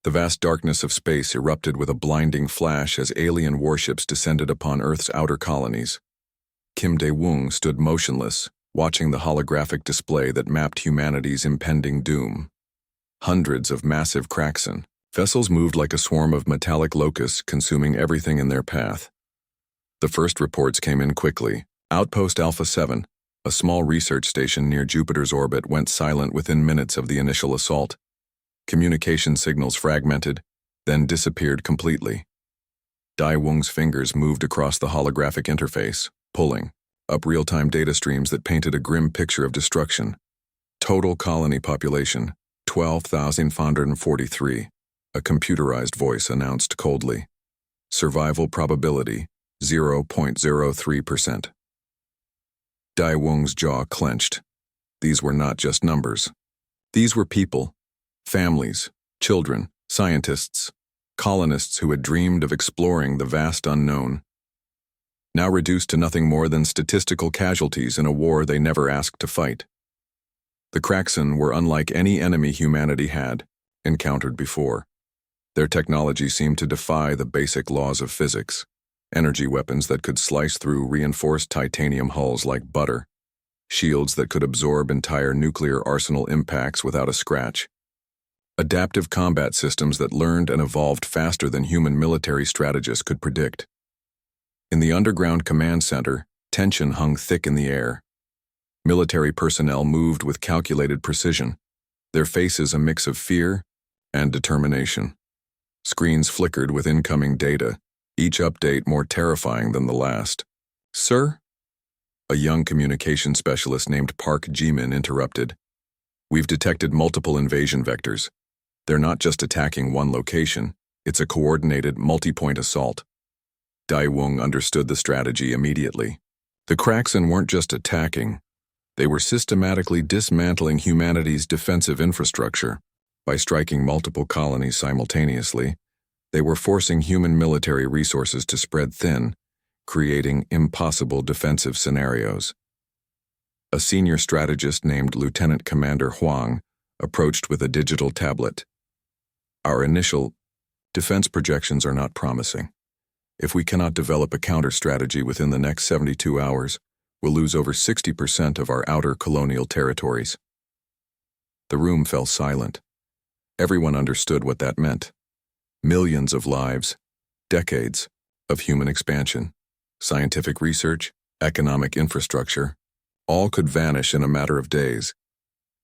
The vast darkness of space erupted with a blinding flash as alien warships descended upon Earth's outer colonies. Kim Dae-woong stood motionless, watching the holographic display that mapped humanity's impending doom. Hundreds of massive Kraxen vessels moved like a swarm of metallic locusts, consuming everything in their path. The first reports came in quickly. Outpost Alpha 7, a small research station near Jupiter's orbit, went silent within minutes of the initial assault. Communication signals fragmented, then disappeared completely. Dae-woong's fingers moved across the holographic interface, pulling up real-time data streams that painted a grim picture of destruction. Total colony population, 12,543. A computerized voice announced coldly. Survival probability, 0.03%. Dae-woong's jaw clenched. These were not just numbers. These were people, families, children, scientists, colonists who had dreamed of exploring the vast unknown, now reduced to nothing more than statistical casualties in a war they never asked to fight. The Kraxen were unlike any enemy humanity had encountered before. Their technology seemed to defy the basic laws of physics. Energy weapons that could slice through reinforced titanium hulls like butter. Shields that could absorb entire nuclear arsenal impacts without a scratch. Adaptive combat systems that learned and evolved faster than human military strategists could predict. In the underground command center, tension hung thick in the air. Military personnel moved with calculated precision, their faces a mix of fear and determination. Screens flickered with incoming data, each update more terrifying than the last. "Sir?" A young communication specialist named Park Ji-min interrupted. "We've detected multiple invasion vectors. They're not just attacking one location, it's a coordinated, multi-point assault." Dae-woong understood the strategy immediately. The Kraxen weren't just attacking, they were systematically dismantling humanity's defensive infrastructure. By striking multiple colonies simultaneously, they were forcing human military resources to spread thin, creating impossible defensive scenarios. A senior strategist named Lieutenant Commander Huang approached with a digital tablet. "Our initial defense projections are not promising. If we cannot develop a counter-strategy within the next 72 hours, we'll lose over 60% of our outer colonial territories." The room fell silent. Everyone understood what that meant. Millions of lives, decades of human expansion, scientific research, economic infrastructure, all could vanish in a matter of days.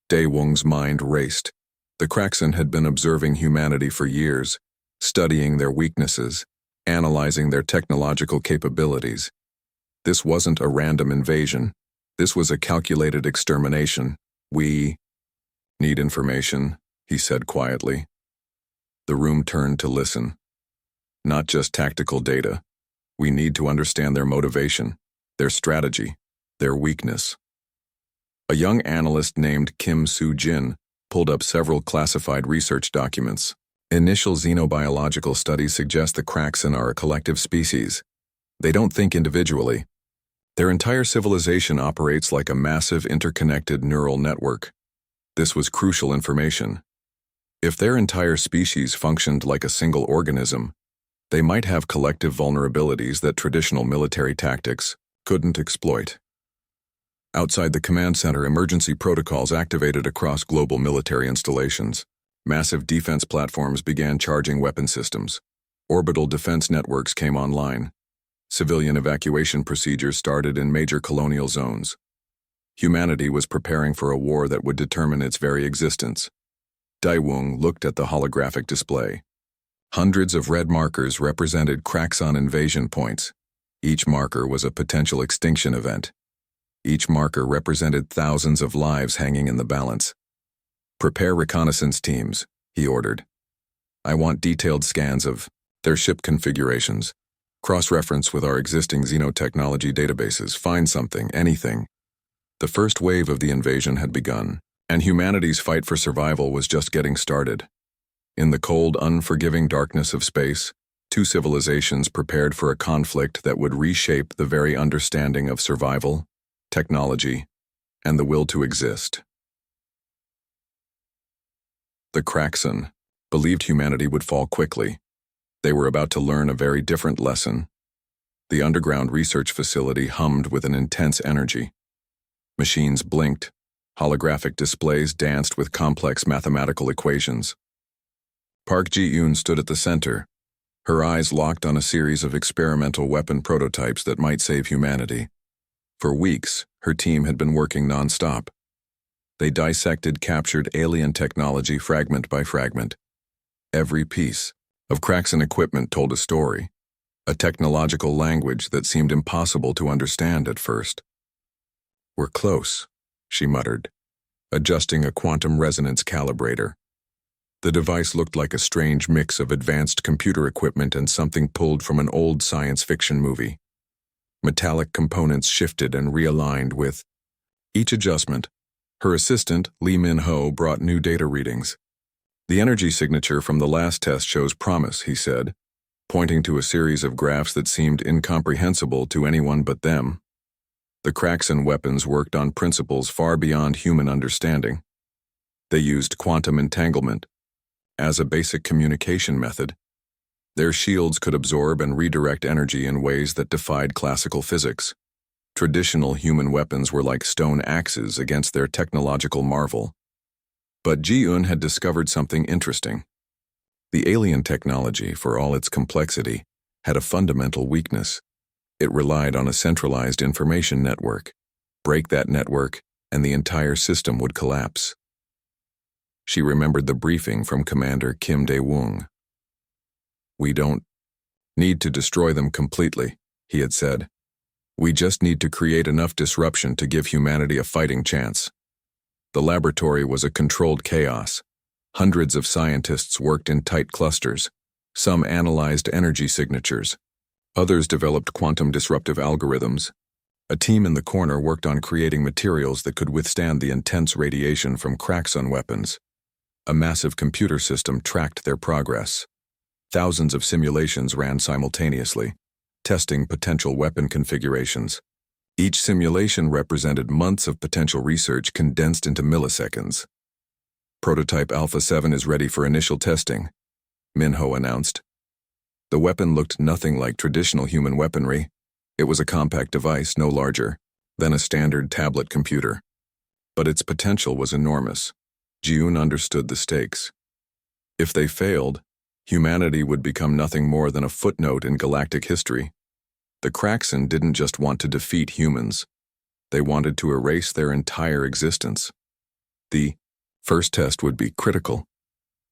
Dae-woong's mind raced. The Kraxen had been observing humanity for years, studying their weaknesses, analyzing their technological capabilities. This wasn't a random invasion. This was a calculated extermination. "We need information," he said quietly. The room turned to listen. "Not just tactical data. We need to understand their motivation, their strategy, their weakness." A young analyst named Kim Soo-jin pulled up several classified research documents. Initial xenobiological studies suggest the Kraxen are a collective species. They don't think individually. Their entire civilization operates like a massive interconnected neural network. This was crucial information. If their entire species functioned like a single organism, they might have collective vulnerabilities that traditional military tactics couldn't exploit. Outside the command center, emergency protocols activated across global military installations. Massive defense platforms began charging weapon systems. Orbital defense networks came online. Civilian evacuation procedures started in major colonial zones. Humanity was preparing for a war that would determine its very existence. Dae-woong looked at the holographic display. Hundreds of red markers represented Kraxen invasion points. Each marker was a potential extinction event. Each marker represented thousands of lives hanging in the balance. "Prepare reconnaissance teams," he ordered. "I want detailed scans of their ship configurations. Cross-reference with our existing xenotechnology databases. Find something, anything." The first wave of the invasion had begun, and humanity's fight for survival was just getting started. In the cold, unforgiving darkness of space, two civilizations prepared for a conflict that would reshape the very understanding of survival, technology, and the will to exist. The Kraxen, believed humanity would fall quickly. They were about to learn a very different lesson. The underground research facility hummed with an intense energy. Machines blinked. Holographic displays danced with complex mathematical equations. Park Ji-eun stood at the center, her eyes locked on a series of experimental weapon prototypes that might save humanity. For weeks, her team had been working non-stop. They dissected captured alien technology fragment by fragment. Every piece of Kraxan equipment told a story, a technological language that seemed impossible to understand at first. "We're close," she muttered, adjusting a quantum resonance calibrator. The device looked like a strange mix of advanced computer equipment and something pulled from an old science fiction movie. Metallic components shifted and realigned with each adjustment. Her assistant, Lee Min-ho, brought new data readings. "The energy signature from the last test shows promise," he said, pointing to a series of graphs that seemed incomprehensible to anyone but them. The Kraxan weapons worked on principles far beyond human understanding. They used quantum entanglement as a basic communication method. Their shields could absorb and redirect energy in ways that defied classical physics. Traditional human weapons were like stone axes against their technological marvel. But Ji-eun had discovered something interesting. The alien technology, for all its complexity, had a fundamental weakness. It relied on a centralized information network. Break that network, and the entire system would collapse. She remembered the briefing from Commander Kim Dae-woong. "We don't need to destroy them completely," he had said. "We just need to create enough disruption to give humanity a fighting chance." The laboratory was a controlled chaos. Hundreds of scientists worked in tight clusters. Some analyzed energy signatures. Others developed quantum disruptive algorithms. A team in the corner worked on creating materials that could withstand the intense radiation from Kraxan weapons. A massive computer system tracked their progress. Thousands of simulations ran simultaneously, testing potential weapon configurations. Each simulation represented months of potential research condensed into milliseconds. "Prototype Alpha 7 is ready for initial testing," Min-ho announced. The weapon looked nothing like traditional human weaponry. It was a compact device, no larger than a standard tablet computer. But its potential was enormous. Ji-eun understood the stakes. If they failed, humanity would become nothing more than a footnote in galactic history. The Kraxan didn't just want to defeat humans. They wanted to erase their entire existence. The first test would be critical.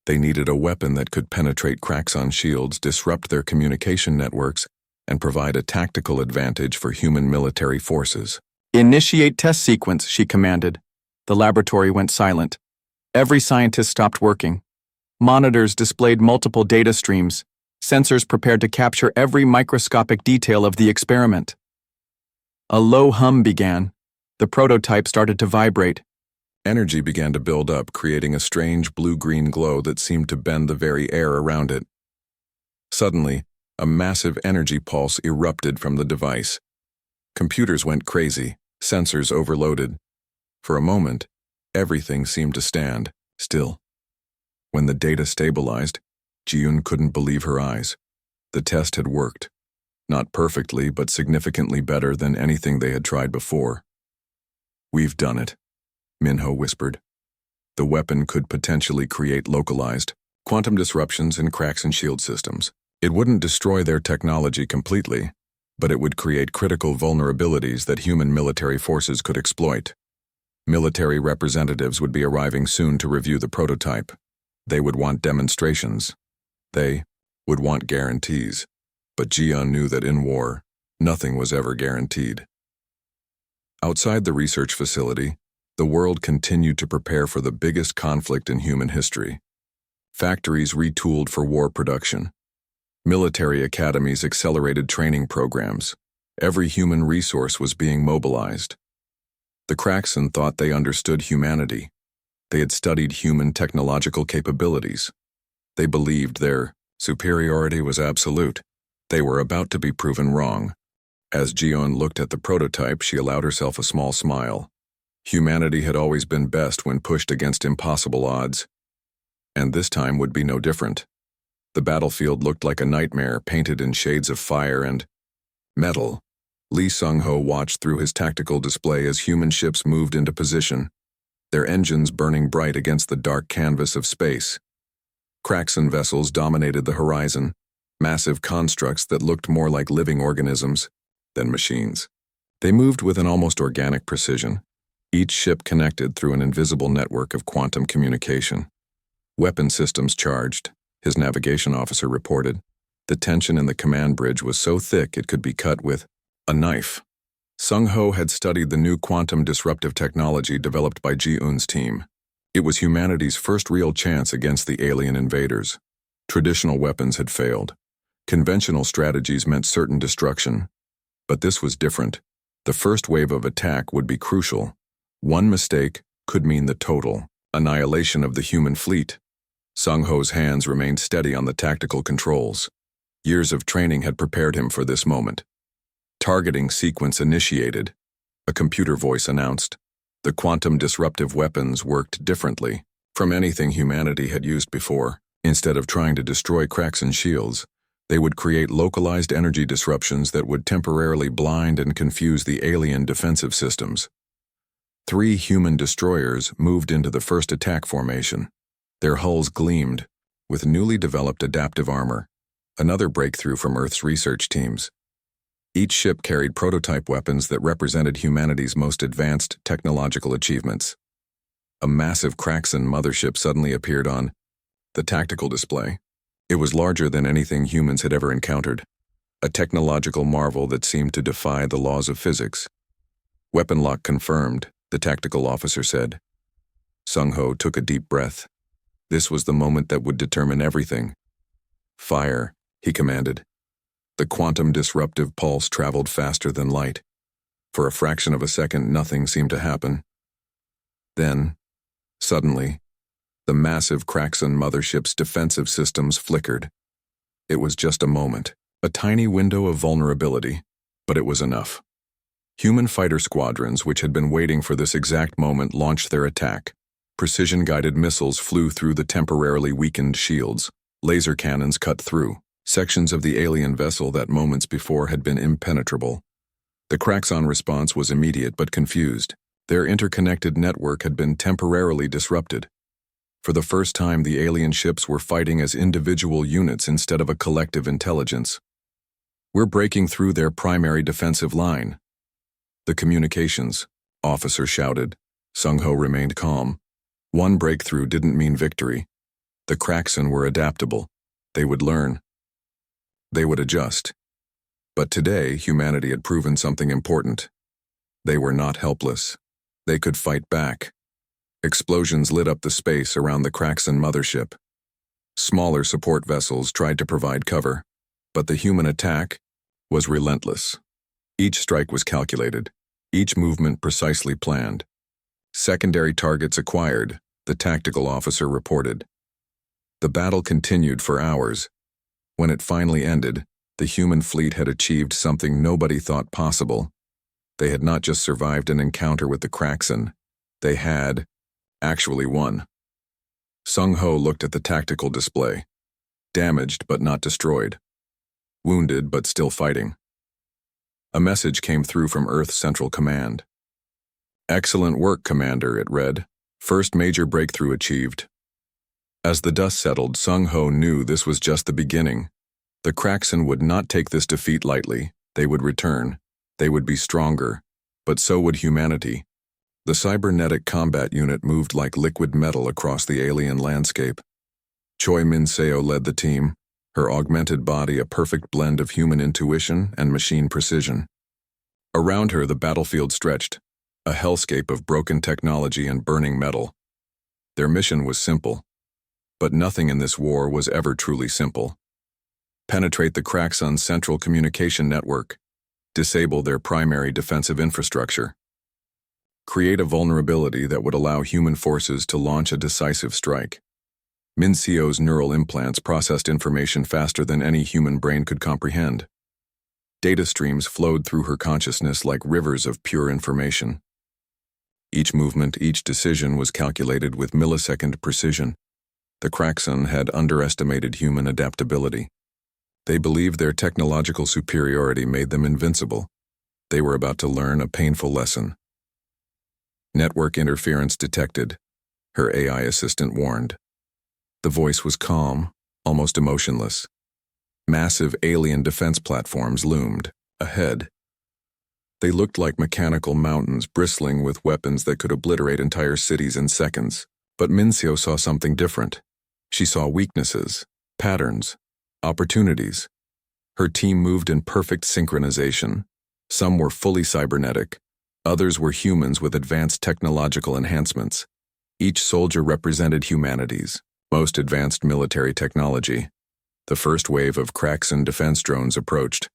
They needed a weapon that could penetrate Kraxan shields, disrupt their communication networks, and provide a tactical advantage for human military forces. "Initiate test sequence," she commanded. The laboratory went silent. Every scientist stopped working. Monitors displayed multiple data streams, sensors prepared to capture every microscopic detail of the experiment. A low hum began. The prototype started to vibrate. Energy began to build up, creating a strange blue-green glow that seemed to bend the very air around it. Suddenly, a massive energy pulse erupted from the device. Computers went crazy, sensors overloaded. For a moment, everything seemed to stand still. When the data stabilized, Ji-eun couldn't believe her eyes. The test had worked. Not perfectly, but significantly better than anything they had tried before. "We've done it," Min-ho whispered. The weapon could potentially create localized quantum disruptions in Kraxan shield systems. It wouldn't destroy their technology completely, but it would create critical vulnerabilities that human military forces could exploit. Military representatives would be arriving soon to review the prototype. They would want demonstrations. They would want guarantees. But Ji-eun knew that in war, nothing was ever guaranteed. Outside the research facility, the world continued to prepare for the biggest conflict in human history. Factories retooled for war production. Military academies accelerated training programs. Every human resource was being mobilized. The Kraxan thought they understood humanity. They had studied human technological capabilities. They believed their superiority was absolute. They were about to be proven wrong. As Ji-eun looked at the prototype, she allowed herself a small smile. Humanity had always been best when pushed against impossible odds. And this time would be no different. The battlefield looked like a nightmare painted in shades of fire and metal. Lee Sung-ho watched through his tactical display as human ships moved into position, their engines burning bright against the dark canvas of space. Kraxan vessels dominated the horizon, massive constructs that looked more like living organisms than machines. They moved with an almost organic precision, each ship connected through an invisible network of quantum communication. Weapon systems charged, his navigation officer reported. The tension in the command bridge was so thick it could be cut with a knife. Sung-ho had studied the new quantum disruptive technology developed by Ji-eun's team. It was humanity's first real chance against the alien invaders. Traditional weapons had failed. Conventional strategies meant certain destruction. But this was different. The first wave of attack would be crucial. One mistake could mean the total annihilation of the human fleet. Sung-ho's hands remained steady on the tactical controls. Years of training had prepared him for this moment. Targeting sequence initiated. A computer voice announced. The quantum disruptive weapons worked differently from anything humanity had used before. Instead of trying to destroy Kraxan shields, they would create localized energy disruptions that would temporarily blind and confuse the alien defensive systems. 3 human destroyers moved into the first attack formation. Their hulls gleamed with newly developed adaptive armor, another breakthrough from Earth's research teams. Each ship carried prototype weapons that represented humanity's most advanced technological achievements. A massive Kraxan mothership suddenly appeared on the tactical display. It was larger than anything humans had ever encountered, a technological marvel that seemed to defy the laws of physics. Weapon lock confirmed, the tactical officer said. Sung-ho took a deep breath. This was the moment that would determine everything. Fire, he commanded. The quantum disruptive pulse traveled faster than light. For a fraction of a second, nothing seemed to happen. Then, suddenly, the massive Kraxan mothership's defensive systems flickered. It was just a moment, a tiny window of vulnerability, but it was enough. Human fighter squadrons, which had been waiting for this exact moment, launched their attack. Precision-guided missiles flew through the temporarily weakened shields. Laser cannons cut through sections of the alien vessel that moments before had been impenetrable. The Kraxan response was immediate but confused. Their interconnected network had been temporarily disrupted. For the first time, the alien ships were fighting as individual units instead of a collective intelligence. We're breaking through their primary defensive line. The communications officer shouted. Sung-ho remained calm. One breakthrough didn't mean victory. The Kraxan were adaptable. They would learn. They would adjust. But today, humanity had proven something important. They were not helpless. They could fight back. Explosions lit up the space around the Kraxan mothership. Smaller support vessels tried to provide cover, but the human attack was relentless. Each strike was calculated, each movement precisely planned. Secondary targets acquired, the tactical officer reported. The battle continued for hours. When it finally ended, the human fleet had achieved something nobody thought possible. They had not just survived an encounter with the Kraxan, they had actually won. Sung-ho looked at the tactical display. Damaged but not destroyed. Wounded but still fighting. A message came through from Earth Central Command. "Excellent work, Commander," it read. "First major breakthrough achieved." As the dust settled, Sung-ho knew this was just the beginning. The Kraxan would not take this defeat lightly. They would return. They would be stronger. But so would humanity. The cybernetic combat unit moved like liquid metal across the alien landscape. Choi Min-seo led the team, her augmented body a perfect blend of human intuition and machine precision. Around her, the battlefield stretched, a hellscape of broken technology and burning metal. Their mission was simple. But nothing in this war was ever truly simple. Penetrate the Kraxan's central communication network. Disable their primary defensive infrastructure. Create a vulnerability that would allow human forces to launch a decisive strike. Min-seo's neural implants processed information faster than any human brain could comprehend. Data streams flowed through her consciousness like rivers of pure information. Each movement, each decision was calculated with millisecond precision. The Kraxon had underestimated human adaptability. They believed their technological superiority made them invincible. They were about to learn a painful lesson. Network interference detected, her AI assistant warned. The voice was calm, almost emotionless. Massive alien defense platforms loomed ahead. They looked like mechanical mountains bristling with weapons that could obliterate entire cities in seconds. But Mincio saw something different. She saw weaknesses, patterns, opportunities. Her team moved in perfect synchronization. Some were fully cybernetic. Others were humans with advanced technological enhancements. Each soldier represented humanity's most advanced military technology. The first wave of Kraxon defense drones approached.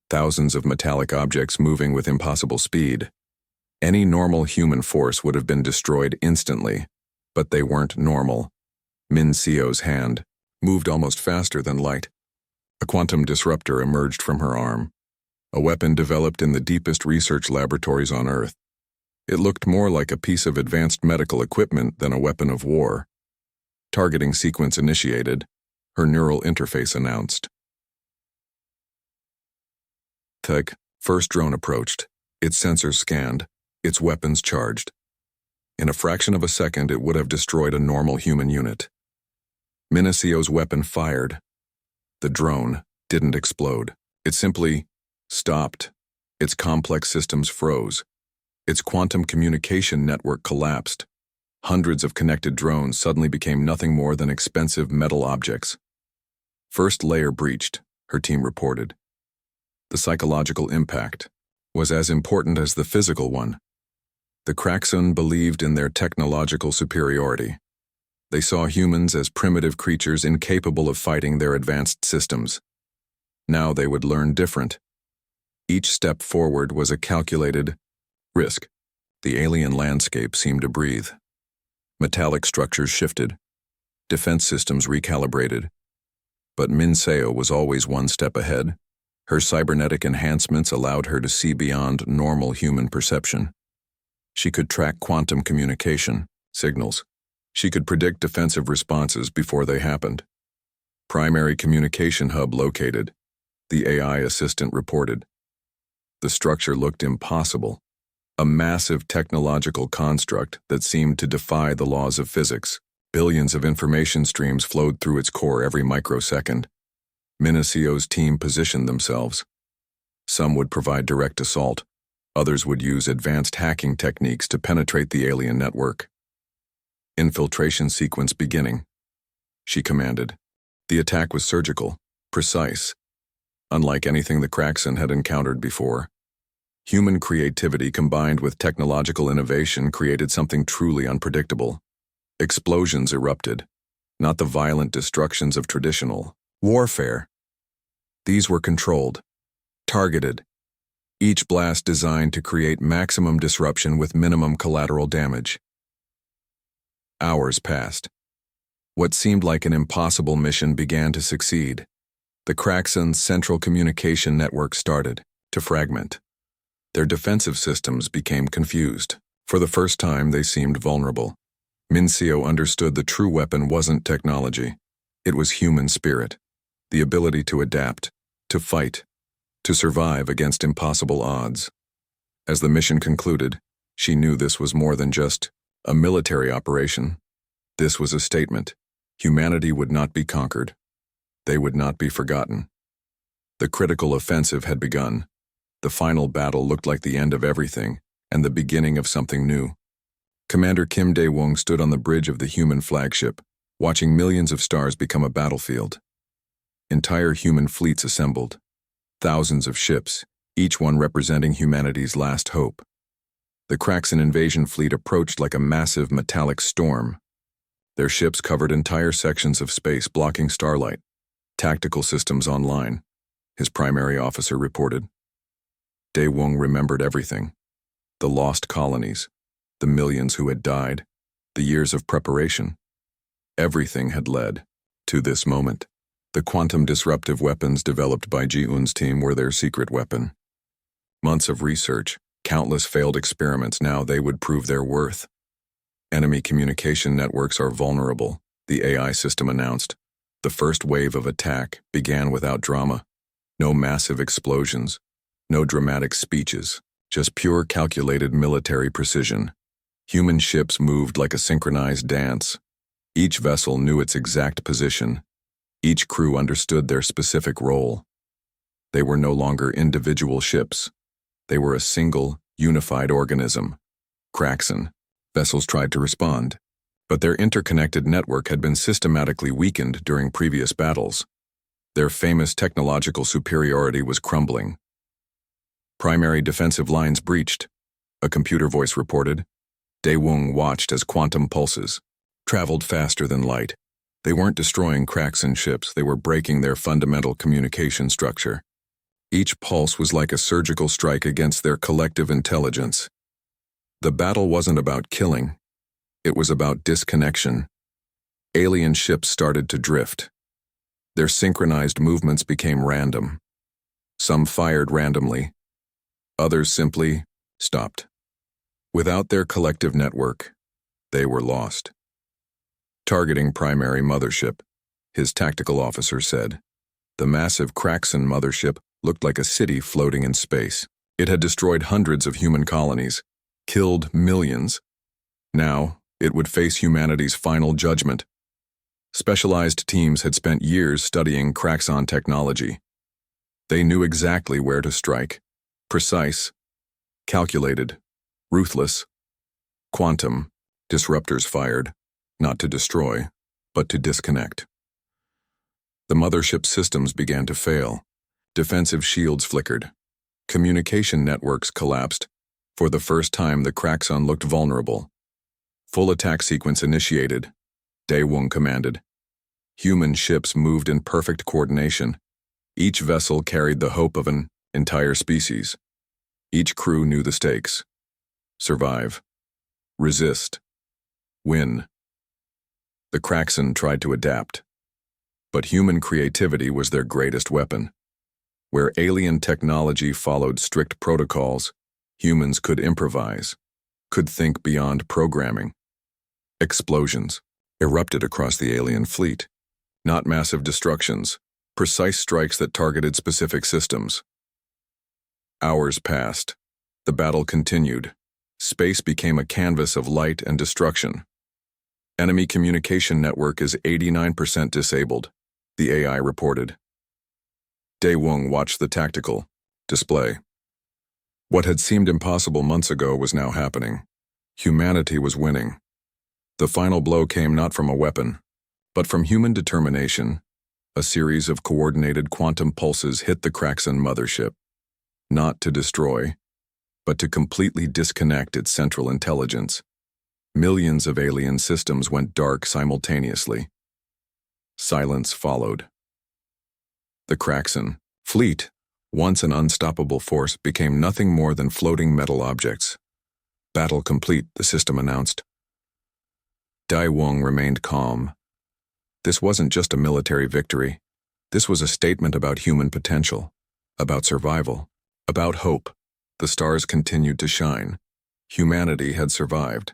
Thousands of metallic objects moving with impossible speed. Any normal human force would have been destroyed instantly, but they weren't normal. Min Sio's hand moved almost faster than light. A quantum disruptor emerged from her arm, a weapon developed in the deepest research laboratories on Earth. It looked more like a piece of advanced medical equipment than a weapon of war. Targeting sequence initiated, her neural interface announced. First drone approached, its sensors scanned, its weapons charged. In a fraction of a second, it would have destroyed a normal human unit. Minasio's weapon fired. The drone didn't explode. It simply stopped. Its complex systems froze. Its quantum communication network collapsed. Hundreds of connected drones suddenly became nothing more than expensive metal objects. First layer breached, her team reported. The psychological impact was as important as the physical one. The Kraxon believed in their technological superiority. They saw humans as primitive creatures incapable of fighting their advanced systems. Now they would learn different. Each step forward was a calculated risk. The alien landscape seemed to breathe. Metallic structures shifted. Defense systems recalibrated. But Min Seo was always one step ahead. Her cybernetic enhancements allowed her to see beyond normal human perception. She could track quantum communication signals. She could predict defensive responses before they happened. Primary communication hub located, the AI assistant reported. The structure looked impossible, a massive technological construct that seemed to defy the laws of physics. Billions of information streams flowed through its core every microsecond. Minasio's team positioned themselves. Some would provide direct assault. Others would use advanced hacking techniques to penetrate the alien network. Infiltration sequence beginning, she commanded. The attack was surgical, precise, unlike anything the Kraxon had encountered before. Human creativity combined with technological innovation created something truly unpredictable. Explosions erupted, not the violent destructions of traditional warfare. These were controlled, targeted, each blast designed to create maximum disruption with minimum collateral damage. Hours passed. What seemed like an impossible mission began to succeed. The Kraxon's central communication network started to fragment. Their defensive systems became confused. For the first time, they seemed vulnerable. Mincio understood the true weapon wasn't technology. It was human spirit, the ability to adapt, to fight, to survive against impossible odds. As the mission concluded, she knew this was more than just a military operation. This was a statement. Humanity would not be conquered. They would not be forgotten. The critical offensive had begun. The final battle looked like the end of everything and the beginning of something new. Commander Kim Dae-woong stood on the bridge of the human flagship, watching millions of stars become a battlefield. Entire human fleets assembled. Thousands of ships, each one representing humanity's last hope. The Kraxon invasion fleet approached like a massive metallic storm. Their ships covered entire sections of space, blocking starlight. Tactical systems online, his primary officer reported. Dae-woong remembered everything. The lost colonies, the millions who had died, the years of preparation. Everything had led to this moment. The quantum disruptive weapons developed by Ji-un's team were their secret weapon. Months of research, countless failed experiments, now they would prove their worth. Enemy communication networks are vulnerable. the AI system announced. The first wave of attack began without drama. No massive explosions, no dramatic speeches, just pure calculated military precision. Human ships moved like a synchronized dance. Each vessel knew its exact position. Each crew understood their specific role. They were no longer individual ships. They were a single, unified organism. Kraxon. Vessels tried to respond, but their interconnected network had been systematically weakened during previous battles. Their famous technological superiority was crumbling. Primary defensive lines breached, a computer voice reported. Daewoo watched as quantum pulses traveled faster than light. They weren't destroying Kraxon ships, they were breaking their fundamental communication structure. Each pulse was like a surgical strike against their collective intelligence. The battle wasn't about killing. It was about disconnection. Alien ships started to drift. Their synchronized movements became random. Some fired randomly. Others simply stopped. Without their collective network, they were lost. Targeting primary mothership, his tactical officer said. The massive Kraxon mothership looked like a city floating in space. It had destroyed hundreds of human colonies, killed millions. Now, it would face humanity's final judgment. Specialized teams had spent years studying Kraxon technology. They knew exactly where to strike. Precise, calculated, ruthless. Quantum, disruptors fired, not to destroy, but to disconnect. The mothership systems began to fail. Defensive shields flickered. Communication networks collapsed. For the first time, the Kraxon looked vulnerable. Full attack sequence initiated. Daewoo commanded. Human ships moved in perfect coordination. Each vessel carried the hope of an entire species. Each crew knew the stakes. Survive. Resist. Win. The Kraxon tried to adapt. But human creativity was their greatest weapon. Where alien technology followed strict protocols, humans could improvise, could think beyond programming. Explosions erupted across the alien fleet. Not massive destructions, precise strikes that targeted specific systems. Hours passed. The battle continued. Space became a canvas of light and destruction. Enemy communication network is 89% disabled, the AI reported. Daewoo watched the tactical display. What had seemed impossible months ago was now happening. Humanity was winning. The final blow came not from a weapon, but from human determination. A series of coordinated quantum pulses hit the Kraxon mothership, not to destroy, but to completely disconnect its central intelligence. Millions of alien systems went dark simultaneously. Silence followed. The Kraxon fleet, once an unstoppable force, became nothing more than floating metal objects. Battle complete, the system announced. Daewoo remained calm. This wasn't just a military victory. This was a statement about human potential, about survival, about hope. The stars continued to shine. Humanity had survived.